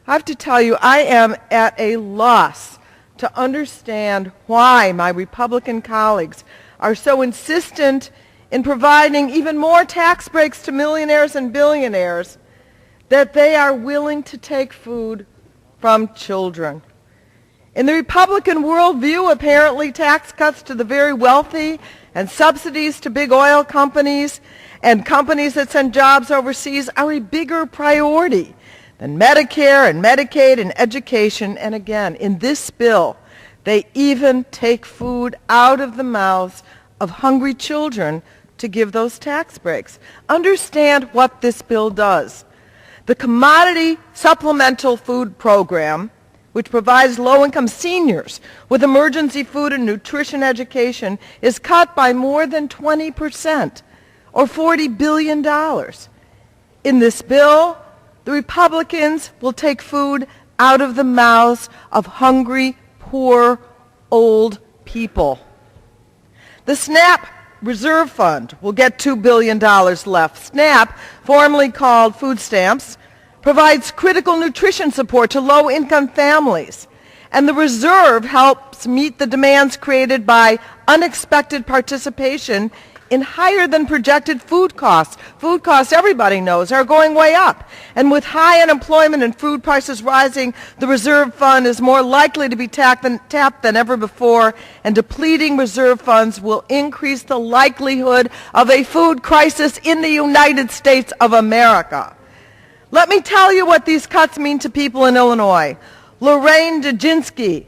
I have to tell you, I am at a loss to understand why my Republican colleagues are so insistent in providing even more tax breaks to millionaires and billionaires that they are willing to take food from children. In the Republican worldview, apparently tax cuts to the very wealthy and subsidies to big oil companies and companies that send jobs overseas are a bigger priority than Medicare and Medicaid and education. And again, in this bill, they even take food out of the mouths of hungry children to give those tax breaks. Understand what this bill does. The Commodity Supplemental Food Program, which provides low-income seniors with emergency food and nutrition education, is cut by more than 20%, or $40 billion. In this bill, the Republicans will take food out of the mouths of hungry, poor, old people. The SNAP Reserve Fund will get $2 billion left. SNAP, formerly called food stamps, provides critical nutrition support to low-income families. And the reserve helps meet the demands created by unexpected participation in higher than projected food costs. Food costs, everybody knows, are going way up. And with high unemployment and food prices rising, the reserve fund is more likely to be tapped than ever before, and depleting reserve funds will increase the likelihood of a food crisis in the United States of America. Let me tell you what these cuts mean to people in Illinois. Lorraine Djinsky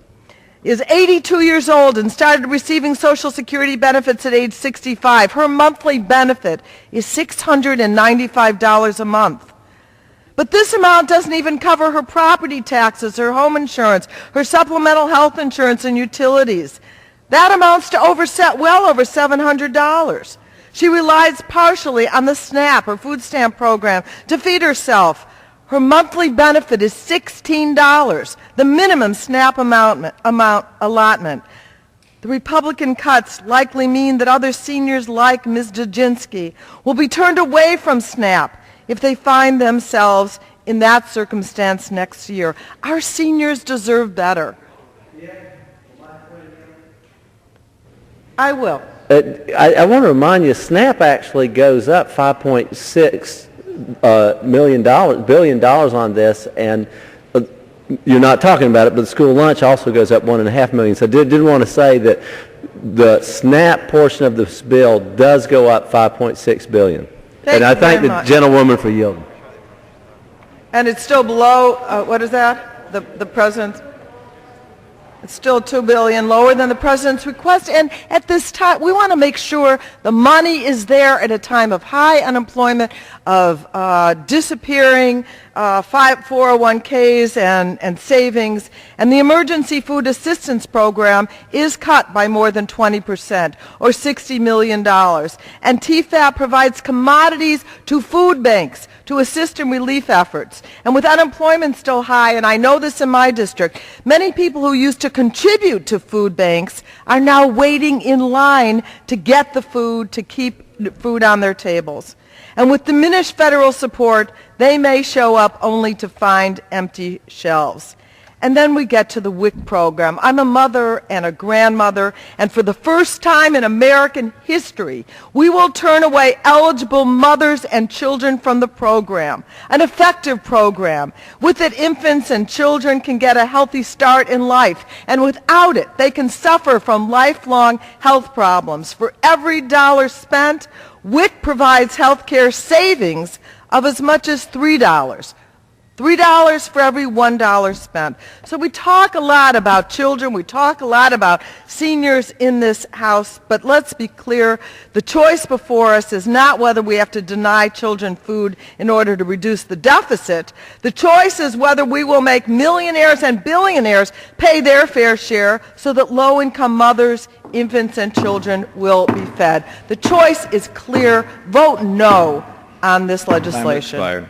is 82 years old and started receiving Social Security benefits at age 65. Her monthly benefit is $695 a month. But this amount doesn't even cover her property taxes, her home insurance, her supplemental health insurance, and utilities. That amounts to well over $700. She relies partially on the SNAP, or food stamp program, to feed herself. Her monthly benefit is $16, the minimum SNAP amount allotment. The Republican cuts likely mean that other seniors like Ms. Djinsky will be turned away from SNAP if they find themselves in that circumstance next year. Our seniors deserve better. I will. I want to remind you, SNAP actually goes up $5.6 billion on this, and you're not talking about it, but the school lunch also goes up $1.5 million. So I did want to say that the SNAP portion of this bill does go up $5.6 billion. And I thank the gentlewoman for yielding. And it's still below, what is that? The president's? It's still $2 billion lower than the president's request. And at this time, we want to make sure the money is there at a time of high unemployment, of disappearing 401ks and savings. And the Emergency Food Assistance Program is cut by more than 20%, or $60 million. And TFAP provides commodities to food banks to assist in relief efforts. And with unemployment still high, and I know this in my district, many people who used to contribute to food banks are now waiting in line to get the food, to keep food on their tables. And with diminished federal support, they may show up only to find empty shelves. And then we get to the WIC program. I'm a mother and a grandmother, and for the first time in American history, we will turn away eligible mothers and children from the program, an effective program. With it, infants and children can get a healthy start in life, and without it, they can suffer from lifelong health problems. For every dollar spent, WIC provides health care savings of as much as $3. $3 for every $1 spent. So we talk a lot about children, we talk a lot about seniors in this House, but let's be clear, the choice before us is not whether we have to deny children food in order to reduce the deficit. The choice is whether we will make millionaires and billionaires pay their fair share so that low-income mothers, infants, and children will be fed. The choice is clear. Vote no on this legislation.